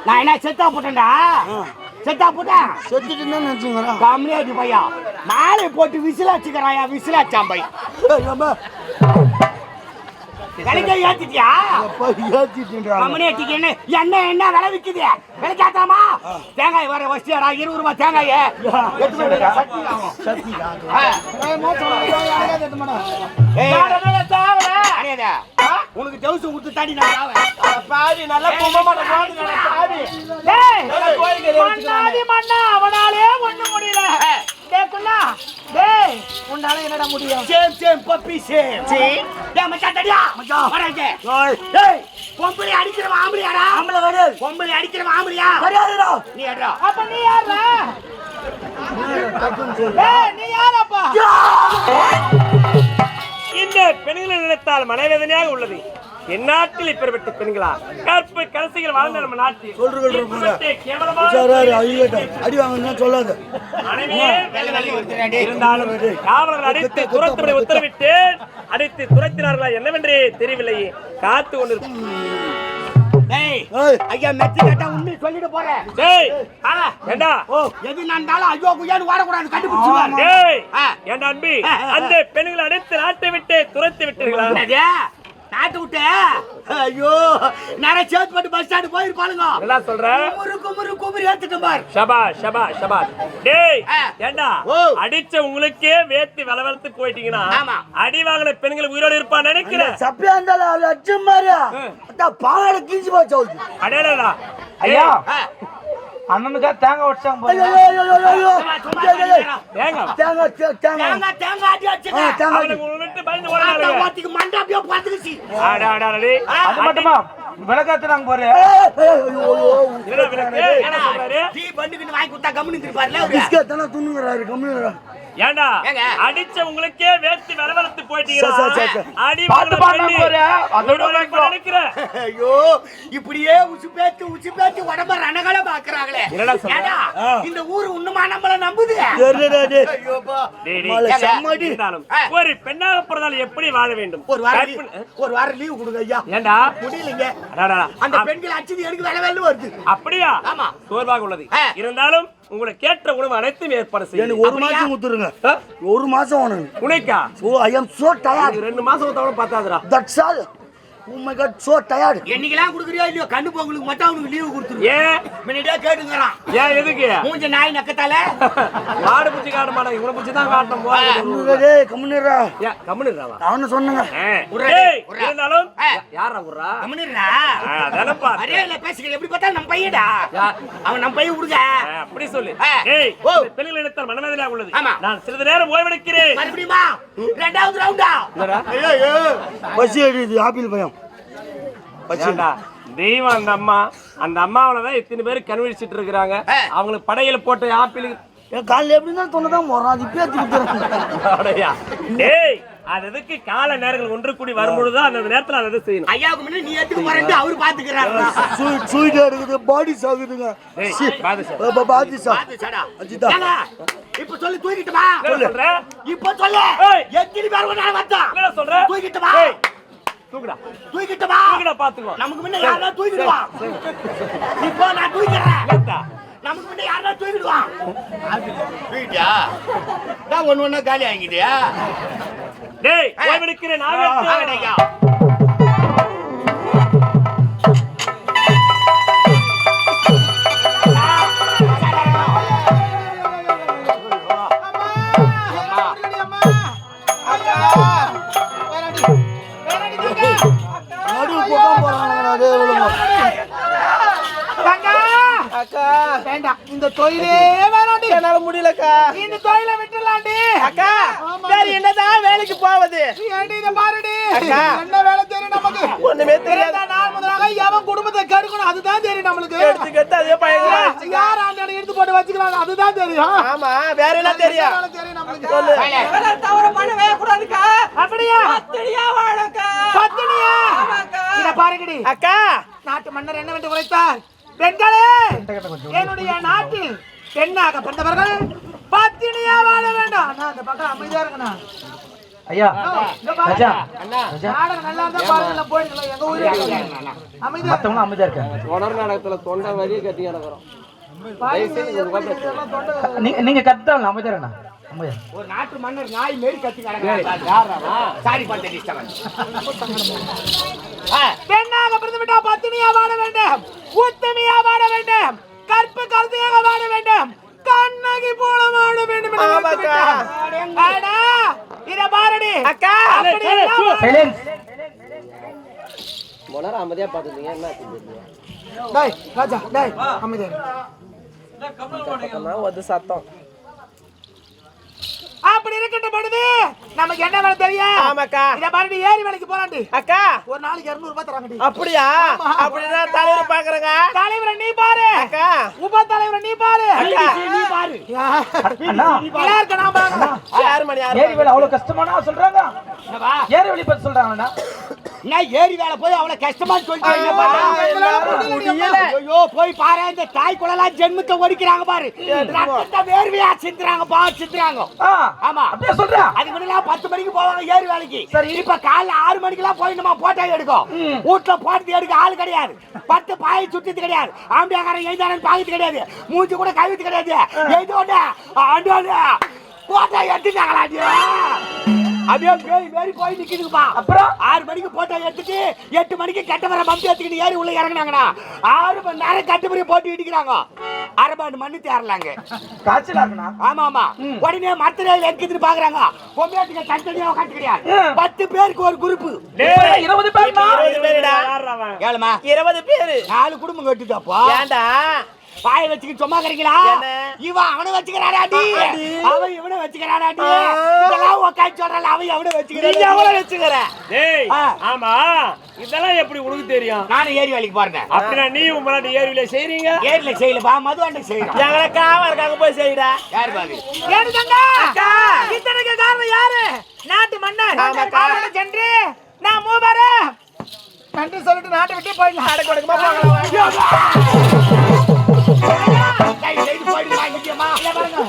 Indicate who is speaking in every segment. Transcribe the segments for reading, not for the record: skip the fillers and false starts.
Speaker 1: நான் என்ன செத்தா போட்டேன்டா செத்தா போட்டேன்
Speaker 2: செத்துட்டு தான் நினைச்சுங்கிறான்
Speaker 1: கம்மியாடி பையா மாலை போட்டு விசிலாச்சுக்கிறாயா விசிலாச்சாம் பை கலைக்க ஏத்திட்டியா கம்மியாட்டிக்கு என்ன என்ன விலை விக்குது விலை கேட்டாமா தேங்காய் வர வசதியாடா 20 ரூபாய் தேங்காய் உனக்கு ஜவுசு கொடுத்து தாடி நான் பாதி நல்லா மண்ணா அவனாலே ஒண்ணு முடியல உன்னால என்னடா முடியும் சேம் சேம் பப்பி சேம் டேய் மச்சான் தடியா மச்சான் வரங்க டேய் பொம்பளை அடிக்கிற ஆம்பளையாடா ஆம்பளை கிடையாது பொம்பளை அடிக்கிற ஆம்பளையா கிடையாதுடா நீ ஏடா அப்ப நீ யாரா டேய் நீ யாரப்பா
Speaker 3: இந்த பெண்களை நினைத்தால் மனவேதனையாக உள்ளது என் நாட்டில் இப்பேற்பட்ட பெண்களா கற்பு கலசைகள் வாழ்ந்த நம்ம நாட்டில்
Speaker 2: அடி வாங்க சொல்லாத
Speaker 3: இருந்தாலும் காவலர்கள் அடித்து துரத்தும்படி உத்தரவிட்டு அடித்து துரத்தினார்களா என்னவென்றே தெரியவில்லையே காத்து கொண்டு
Speaker 1: ஐயா மெத்தி கேட்டா உண்மை சொல்லிட்டு போறேன்
Speaker 3: ஏண்டா
Speaker 1: எது நடந்தாலும் ஐயோ குய்யான்னு வாடக்கூடாது கண்டுபிடிச்சுவாங்க
Speaker 3: ஏண்டா அன்பி அந்த பெண்களை அடித்து நாட்டை விட்டு துரத்தி விட்டீர்களா
Speaker 1: நாட்டு விட்டு ஐயோ நிறைய சேர்த்து போட்டு பஸ் ஸ்டாண்டு போயிருப்பாளுங்க
Speaker 3: நல்லா சொல்ற
Speaker 1: குமுறு ஏத்துட்டு பார்
Speaker 3: ஷபா ஷபா ஷபா டேய் ஏண்டா அடிச்ச உங்களுக்கே வேத்தி வளவளத்து போயிட்டீங்கன்னா அடி வாங்கின பெண்கள் உயிரோடு இருப்பான்னு நினைக்கிறேன்
Speaker 2: சப்பியா இருந்தாலும் அச்சம் மாதிரியா பாவாடை கிழிச்சு போச்சு
Speaker 3: அடையாளா
Speaker 4: ஐயா அண்ணனுக்கா தேங்காய் வச்சாங்க அது மட்டுமா விளக்காத்துறாங்க போற
Speaker 1: வாங்கி கொடுத்தா கம்முன்னு
Speaker 3: ஏண்டா அடிச்ச உங்களுக்கே வேத்தி வளவளத்து போயிட்டீங்க
Speaker 1: ஐயோ இப்படியே உச்சு பேத்து உடம்ப ரணகல பாக்குறாங்களே இந்த ஊரு இன்னுமா நம்மள நம்புது
Speaker 3: ஒரு பெண்ணாக பிறந்தால் எப்படி வாழ வேண்டும்
Speaker 1: ஒரு வாரம் லீவு கொடுங்க ஐயா
Speaker 3: ஏண்டா
Speaker 1: முடியலங்க அந்த பெண்கள் அச்சது எனக்கு வேலை வேலை வருது
Speaker 3: அப்படியா ஆமா சோர்வாக உள்ளது இருந்தாலும் உங்களை கேட்ட உணவு அனைத்தும் ஏற்பாடு செய்ய
Speaker 2: ஒரு மாசம் கொடுத்துருங்க ஒரு மாசம்
Speaker 3: உனக்கா
Speaker 2: ஐ அம் சோ டயர்ட்
Speaker 3: 2 மாசம் தவிர பார்த்தாதுடா
Speaker 2: that's all Oh my god, so tired.
Speaker 1: என்னைக்கெல்லாம் குடுக்குறியோ இல்லையோ கண்ணு போங்களுக்கு மட்டும் அவனுக்கு லீவு கொடுத்துரு.
Speaker 3: ஏன்
Speaker 1: முன்னாடியே கேட்டுங்கறான்.
Speaker 3: ஏன் எதுக்கு?
Speaker 1: மூஞ்ச நாய் நக்கத்தால.
Speaker 3: மாடு புச்சி காட்ட மாட்டா இவன புச்சி தான் காட்டும் போறது.
Speaker 2: டேய் கம்முனிரா.
Speaker 3: ஏன் கம்முனிராவா?
Speaker 2: அவன சொன்னங்க.
Speaker 3: டேய் இருந்தாலும் யாரா உறா?
Speaker 1: கம்முனிரா.
Speaker 3: அதனப்பா.
Speaker 1: அரேல பேசிக்க எப்படி பார்த்தா நம்ம பையடா. அவன் நம்ம பைய உடுங்க.
Speaker 3: அப்படி சொல்லு. டேய் பெண்கள் எடுத்தால் மனவேதனையாக உள்ளது. நான் சிறிது நேரம் ஓய்வெடுக்கிறேன்.
Speaker 1: மறுபடியுமா? இரண்டாவது ரவுண்டா.
Speaker 3: என்னடா?
Speaker 2: ஐயோ பசி அடிக்குது ஆப்பிள் பயம்.
Speaker 3: பச்சடா தெய்வம் அந்த அம்மாவளதான் இத்தனை பேர் கன்விழிச்சிட்டு இருக்காங்க. அவங்களுக்கு படையில போட்ட ஆப்பிள்
Speaker 2: காலைல எப்படின்னா சொன்னதான் போறோம் அது பேத்தி விட்டுறேன்.
Speaker 3: டேய் அது எதுக்கு கால நேரங்கள் ஒன்று கூடி வரும்பொழுது அந்த நேரத்துல அதை செய்யணும்.
Speaker 1: ஐயாவுக்கு முன்னாடி நீ ஏத்துக்கு போறேன்னு அவரு பாத்துக்கிறாரு.
Speaker 2: ஸ்வீட் இருக்குது பாடி சாகுதுங்க.
Speaker 1: பாதுஷாடா அஜிதா இப்ப சொல்லு தூக்கிட்டு வா.
Speaker 3: சொல்ற
Speaker 1: இப்ப சொல்லு எத்தனை பேர் வந்தால வந்தா
Speaker 3: என்ன சொல்ற
Speaker 1: தூக்கிட்டு வா.
Speaker 3: தூக்குடா
Speaker 1: தூக்கிட்டு வா.
Speaker 3: தூக்குடா பாத்துக்கோ.
Speaker 1: நமக்கு முன்ன யாரா தூக்கிட்டு வா. இப்போ நான் தூக்குறேன். நமக்கு முன்ன யாரா தூக்கிட்டு வா. தூக்கிட்டியா? நான் ஒண்ணு காலி ஆகிட்டியா?
Speaker 3: டேய் ஓய்வெடுக்கிறேன் நான்
Speaker 1: ஆகடேயா. இந்த தொழிலே வேணாண்டி என்னால முடியலக்கா. இந்த தொழிலை விட்டுலாண்டி அக்கா. வேற என்னதான் வேலைக்கு போவது? ஏண்டி இத பாருடி. என்ன வேலை தெரியும் நமக்கு? ஒண்ணுமே தெரியாத. நான் முதலாக எவன் குடும்பத்தை கெடுக்கணும் அதுதான் தெரியும் நமக்கு. எடுத்துக்கிட்டு அதே பையங்களா யார் ஆண்டை எடுத்து போட்டு வச்சுக்கலாம் அதுதான் தெரியும். ஆமா வேற என்ன தெரியும்? தெரியும் நமக்கு. சொல்லு. வேலை தவற பண்ணவே கூடாதுக்கா. அப்படியே பத்தினியா வாழக்கா. பத்தினியா? ஆமாக்கா. இத பாருங்கடி அக்கா. நாட்டு மன்னர் என்னவென்று உரைத்தார்? பெண்களே என்னுடைய நாட்டில் பெண்ணாக பிறந்தவர்கள் பத்தினியா வாழ வேண்டாம். அந்த பக்கம் அமைதியா இருக்கணும்.
Speaker 4: ஐயா ராஜா
Speaker 2: நாடகம் நல்லா இருந்தா பாருங்க போயிடலாம் எங்க ஊரே அமைதியா
Speaker 4: மத்தவங்க அமைதியா இருக்காங்க
Speaker 1: தொடர் நாடகத்துல தொண்டை வரி கட்டி கிடக்குறோம்.
Speaker 4: நீங்க கத்தால அமைதியா இருங்க அமைதியா.
Speaker 1: ஒரு நாட்டு மன்னர் நாய் மேல் கட்டி கிடக்குறான். சாரி பண்ணி பெண்ணாக பிறந்துவிட்டா பத்தினியா வாழ வேண்டும், உத்தமியா வாழ வேண்டும், கற்பு கருத்தையாக வாழ வேண்டும், கண்ணகி போல வாழ வேண்டும். இத பாருடி அக்கா.
Speaker 4: சைலன்ஸ்.
Speaker 1: மொனர அமைதியா பாத்துட்டீங்க. என்ன
Speaker 2: டேய் ராஜா டேய் அமைதியா
Speaker 1: ஒரு சத்தம் அப்படி இருக்கின்ற பொழுது நமக்கு என்ன வேலை தெரியும்? ஆமாக்கா. இத பாருடி ஏரி வேலைக்கு போறாண்டி அக்கா.
Speaker 2: ஒரு நாளைக்கு 200 ரூபாய் தராங்கடி.
Speaker 1: அப்படியா? அப்படினா தலைவர் பாக்குறங்க. தலைவரை நீ பாரு அக்கா. உப தலைவரை நீ பாரு அக்கா. நீ பாரு.
Speaker 4: அண்ணா
Speaker 1: யாருக்கு நான் பாக்குறேன்? யார் மணி யார்?
Speaker 4: ஏரி வேலை அவ்வளவு கஷ்டமானா சொல்றாங்க.
Speaker 1: என்னவா?
Speaker 4: ஏரி வேலை பத்தி சொல்றாங்கண்ணா.
Speaker 1: நான் ஏரி வேலை போய் அவ்வளவு கஷ்டமா சொல்லிட்டீங்க பாரு. ஐயோ போய் பாரு, இந்த தாய் குளலாம் ஜென்மத்தை ஒடிக்கிறாங்க பாரு. ரத்தத்தை வேர்வையா சிந்துறாங்க பாரு, சிந்துறாங்க. ஆமா
Speaker 4: அப்படியே சொல்றா.
Speaker 1: அதுக்கு முன்னாடி 10 மணிக்கு போவாங்க ஏரி வேலைக்கு. இப்ப காலைல 6 மணிக்கெல்லாம் போய் நம்ம போட்டோ எடுக்கும். வீட்டுல போட்டு எடுக்க ஆள் கிடையாது, 10 பாய் சுட்டது கிடையாது, ஆம்பியாக்காரன் எழுதானு பாக்கிட்டு கிடையாது, மூஞ்சி கூட கவித்து கிடையாது. எழுதோட போட்டோ எடுத்துட்டாங்களாடி. அப்படியே பேய் மாரி போய் நிக்குதுப்பா. அப்புறம் 6 மணிக்கு போட்டோ எடுத்துட்டு 8 மணிக்கு கட்ட வர பம்பு எடுத்துக்கிட்டு ஏறி உள்ள இறங்குனாங்கடா. 6 மணி நேரம் கட்டுப்படி போட்டு இடிக்கிறாங்க. 1/2 மணி தேரலாங்க.
Speaker 4: காய்ச்சலா இருக்குண்ணா.
Speaker 1: ஆமா ஆமா. உடனே மரத்துல எடுத்துட்டு பாக்குறாங்க. பொம்மையாட்டுக்கு தனித்தனியா உட்காந்து கிடையாது, 10 பேருக்கு ஒரு குரூப்.
Speaker 4: 20 பேர்னா
Speaker 1: 20 பேருடா. ஏழுமா 20 பேரு 4 குடும்பம் கட்டுதாப்பா. ஏண்டா பாய வச்சுக்கிட்டு சும்மா கிடைக்கலா? இவன் அவனை வச்சுக்கிறாடாடி, அவன் இவனை வச்சுக்கிறாடாடி. இதெல்லாம் உட்காந்து சொல்றல, அவன் எவனை வச்சுக்கிறான், அவனை வச்சுக்கிற.
Speaker 3: டேய் ஆமா இதெல்லாம் எப்படி உனக்கு தெரியும்?
Speaker 1: நானும் ஏரி வேலைக்கு போறேன்.
Speaker 3: அப்படினா நீ உங்களோட ஏரியில செய்றீங்க?
Speaker 1: ஏரியில செய்யலப்பா, மதுவாண்ட செய்யறோம். எங்களை காவலுக்காக போய் செய்யடா. யாரு பாரு ஏறு தங்க அக்கா. இத்தனைக்கு காரணம் யாரு? நாட்டு மன்னர் காவல சென்று நான் மூவரே
Speaker 2: நன்றி சொல்லிட்டு நாட்டை விட்டு போயிடலாம்.
Speaker 1: அடக்கு ஒடுக்கமா போகலாம்.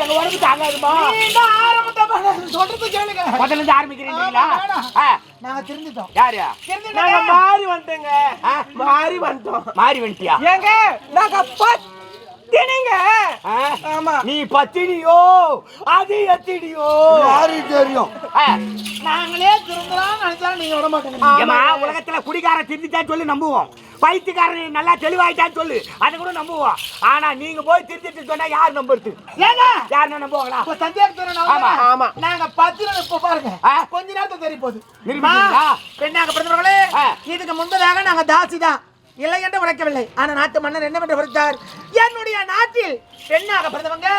Speaker 1: எங்க உடம்பு தாங்காதுமா.
Speaker 2: சொல்றது கேளுங்க.
Speaker 1: முதல்ல ஆரம்பிக்கிறீங்களா?
Speaker 2: நாங்க திருந்துட்டோம்.
Speaker 1: யாரு? நாங்க மாறி வந்துட்டோங்க. மாறி வந்துட்டோம். மாறி வந்துட்டியா? ஏங்க நாங்க பத்தினிங்க. ஆமா நீ பத்தினியோ அது எத்தினியோ
Speaker 2: யாருக்கு தெரியும்?
Speaker 1: நாங்களே திருந்தலாம் நினைச்சா நீங்க விட மாட்டீங்க. உலகத்துல குடிகார திருந்திட்டான்னு சொல்லி நம்புவோம், பைத்தியக்காரன் நல்லா தெளிவாயிட்டான்னு சொல்லு அதை கூட நம்புவோம். ஆனா நீங்க போய் திருத்திட்டு சொன்னா யார் நம்புறது? ஏங்க யார் நம்புவாங்களா?
Speaker 2: ஆமா ஆமா நாங்க 10 இப்ப பாருங்க கொஞ்ச நேரத்துல தெரிய போகுது.
Speaker 1: பெண்ணாக பிறந்தவர்களே, இதுக்கு முன்பதாக நாங்க தாசிதான் இல்லை என்று உழைக்கவில்லை. ஆனா நாட்டு மன்னர் என்னவென்று உரைத்தார்? என்னுடைய நாட்டில் பெண்ணாக பிறந்தவங்க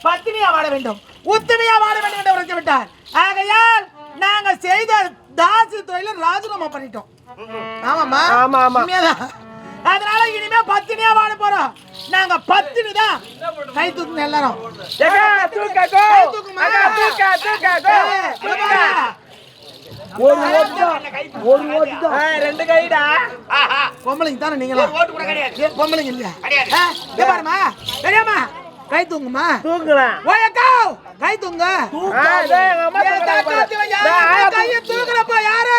Speaker 1: பத்தினியா வாழ வேண்டும், உத்தமையா வாழ வேண்டும் என்று உரைத்து விட்டார். ஆகையால் நாங்க செய்த தாசி தொழில ராஜினாமா பண்ணிட்டோம். ஆமாமா ஆமா ஆமா. அதனால இனிமே பத்தினியா வாழ போறோம். நாங்க பத்தினி தான். கை தூக்குங்க எல்லாரும்.
Speaker 2: ஒரு ஓட்டு தான்.
Speaker 1: 2 கைடா.
Speaker 2: பொம்பளைங்க தானே நீங்களா?
Speaker 1: ஓட்டு கூட கிடையாது.
Speaker 2: பொம்பளைங்க இல்லையா?
Speaker 1: பாருமா தெரியாமா?
Speaker 2: கை தூங்குமா?
Speaker 1: தூங்குறேன். ஓயக்கா
Speaker 2: கை தூங்க.
Speaker 1: கையை தூக்குறப்ப யாரு?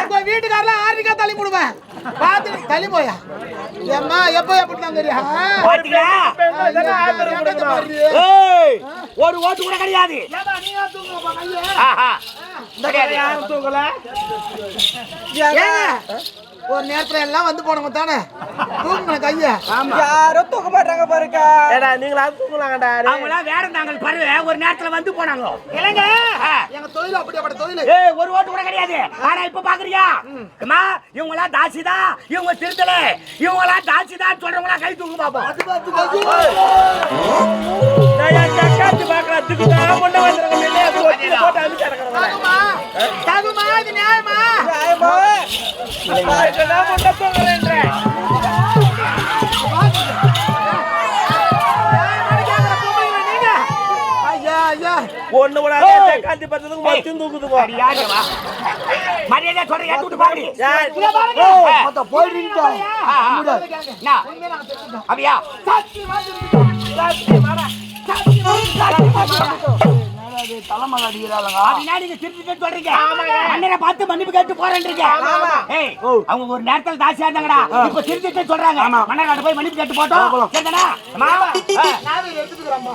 Speaker 1: உங்க வீட்டுக்காரல ஆர்டிகா தள்ளி போடுவேன். பாத்து தள்ளி போயா. ஏம்மா எப்ப எப்படிதான் தெரியா? ஒரு ஓட்டு கூட கிடையாது. ஏமா நீங்க தூங்குறப்ப கையை. யாரும் தூங்கல.
Speaker 2: ஒரு நேரத்துல எல்லாம் வந்து போனவங்க தானே தூங்குன கைய.
Speaker 1: யாரும் தூக்க மாட்டாங்க பாருக்கா. ஏடா நீங்களா தூங்கலாங்கடா. அவங்களா வேற நாங்கள் பருவ ஒரு நேரத்துல வந்து போனாங்க. இல்லங்க
Speaker 2: எங்க தொழில் அப்படிப்பட்ட தொழில்.
Speaker 1: ஒரு ஓட்டு கூட கிடையாது. ஆனா இப்ப பாக்குறியா அம்மா, இவங்களா தாசிதா, இவங்க திருத்தல, இவங்களா தாசிதா சொல்றவங்களா கை தூக்கு பாப்போம். காத்து பாக்குறதுக்கு தான் கொண்டு வந்திருக்கோம். போட்டு அனுப்பிச்சாருங்க. தகுமா இது நியாயமா? நியாயமா ஒண்ணு கூட காந்தி பத்ததுக்கு மொத்தம் தூக்குதுங்க. மரியாதை சொல்ற ஏத்து விட்டு பாருங்க.
Speaker 2: போயிடுங்க.
Speaker 1: அப்படியா?
Speaker 2: தலைமலை அடிக்கிறாளுங்க
Speaker 1: அப்படின்னா நீங்க திருத்திட்டு சொல்றீங்க அண்ணனை பார்த்து மன்னிப்பு கேட்டு போறேன்றீங்க ஏய் அவங்க ஒரு நேரத்துல தாசியா இருந்தாங்கடா இப்ப திருத்திட்டு சொல்றாங்க மன்னர் போய் மன்னிப்பு கேட்டு போட்டோம் சரிதானா
Speaker 2: நானும் எடுத்துக்கிறேன்